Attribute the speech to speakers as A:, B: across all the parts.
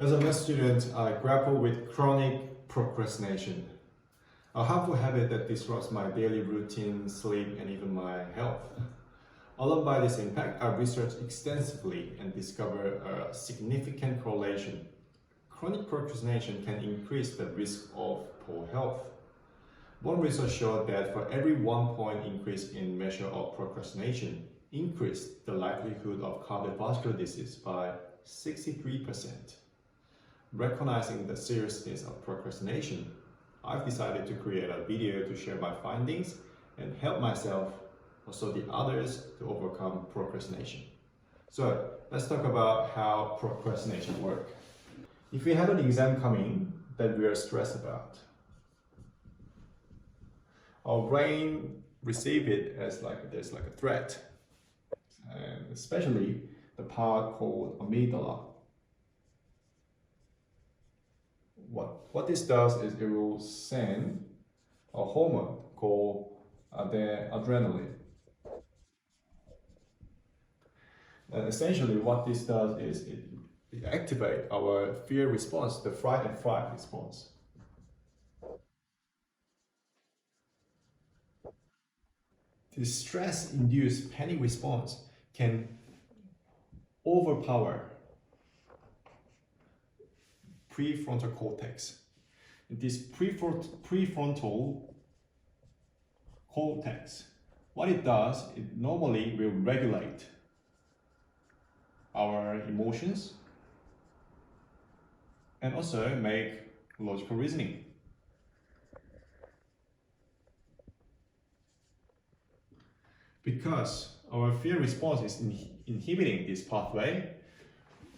A: As a med student, I grapple with chronic procrastination, a harmful habit that disrupts my daily routine, sleep, and even my health. Alarmed by this impact, I researched extensively and discovered a significant correlation. Chronic procrastination can increase the risk of poor health. One research showed that for every 1 point increase in measure of procrastination, increased the likelihood of cardiovascular disease by 63%. Recognizing the seriousness of procrastination, I've decided to create a video to share my findings and help myself, also the others, to overcome procrastination. So let's talk about how procrastination works. If we have an exam coming that we are stressed about, our brain receives it as there's a threat, and especially the part called amygdala. What this does is it will send a hormone called the adrenaline. And essentially what this does is it activates our fear response, the fight and flight response. The stress-induced panic response can overpower prefrontal cortex. This prefrontal cortex, what it does, it normally will regulate our emotions and also make logical reasoning. Because our fear response is inhibiting this pathway,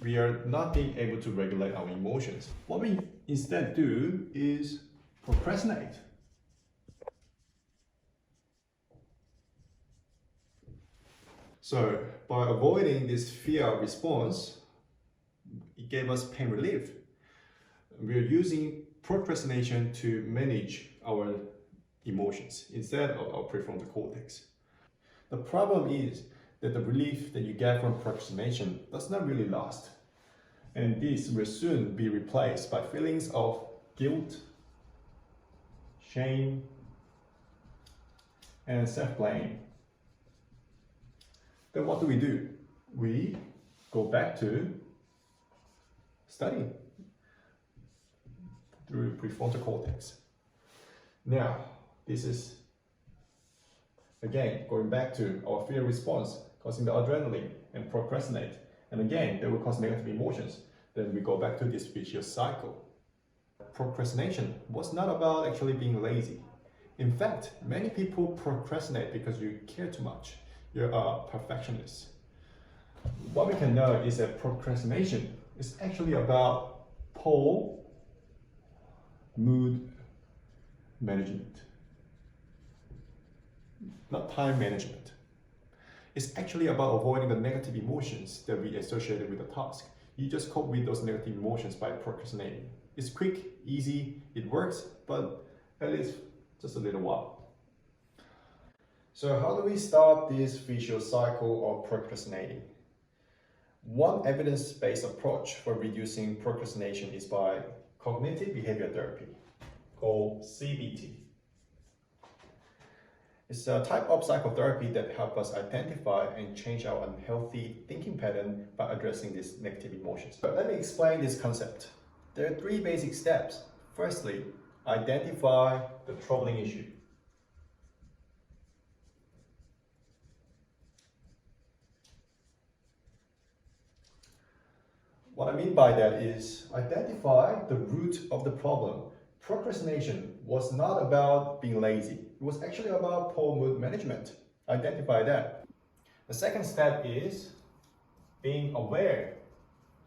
A: we are not being able to regulate our emotions. What we instead do is procrastinate. So by avoiding this fear response, it gave us pain relief. We are using procrastination to manage our emotions instead of our prefrontal cortex. The problem is that the relief that you get from procrastination does not really last. And this will soon be replaced by feelings of guilt, shame, and self-blame. Then what do? We go back to study through prefrontal cortex. Now, this is again going back to our fear response, causing the adrenaline and procrastinate. And again, they will cause negative emotions. Then we go back to this vicious cycle. Procrastination was not about actually being lazy. In fact, many people procrastinate because you care too much. You're a perfectionist. What we can know is that procrastination is actually about poor mood management, not time management. It's actually about avoiding the negative emotions that we associated with the task. You just cope with those negative emotions by procrastinating. It's quick, easy, it works, but at least just a little while. So how do we stop this vicious cycle of procrastinating? One evidence-based approach for reducing procrastination is by cognitive behavior therapy, called CBT. It's a type of psychotherapy that helps us identify and change our unhealthy thinking pattern by addressing these negative emotions. But let me explain this concept. There are 3 basic steps. Firstly, identify the troubling issue. What I mean by that is identify the root of the problem. Procrastination was not about being lazy. It was actually about poor mood management. Identify that. The second step is being aware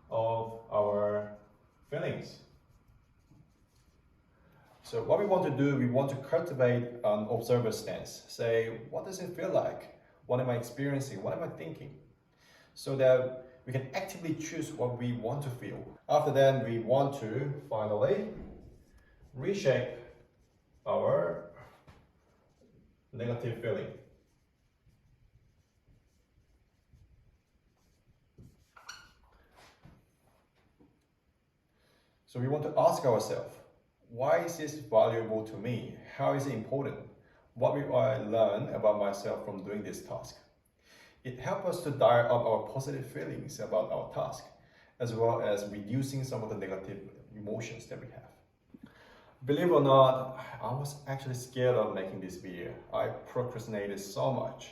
A: of our feelings. So what we want to do, we want to cultivate an observer stance. Say, what does it feel like? What am I experiencing? What am I thinking? So that we can actively choose what we want to feel. After that, we want to finally reshape our negative feeling.
B: So we want to ask ourselves, why is this valuable to me? How is it important? What will I learn about myself from doing this task? It helps us to dial up our positive feelings about our task, as well as reducing some of the negative emotions that we have. Believe it or not, I was actually scared of making this video. I procrastinated so much.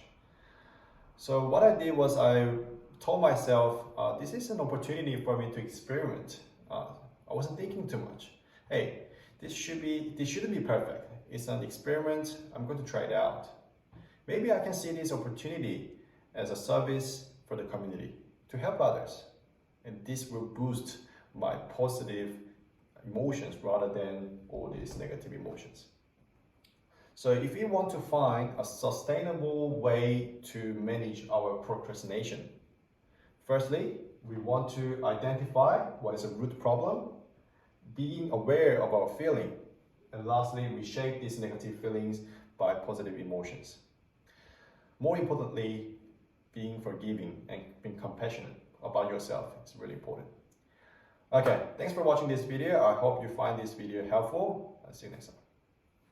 B: So what I did was I told myself, this is an opportunity for me to experiment. I wasn't thinking too much. Hey, this shouldn't be perfect. It's an experiment. I'm going to try it out. Maybe I can see this opportunity as a service for the community to help others. And this will boost my positive emotions rather than all these negative emotions. So if we want to find a sustainable way to manage our procrastination, firstly, we want to identify what is a root problem, being aware of our feeling, and lastly, we shape these negative feelings by positive emotions. More importantly, being forgiving and being compassionate about yourself is really important. Okay, thanks for watching this video. I hope you find this video helpful. I'll see you next time.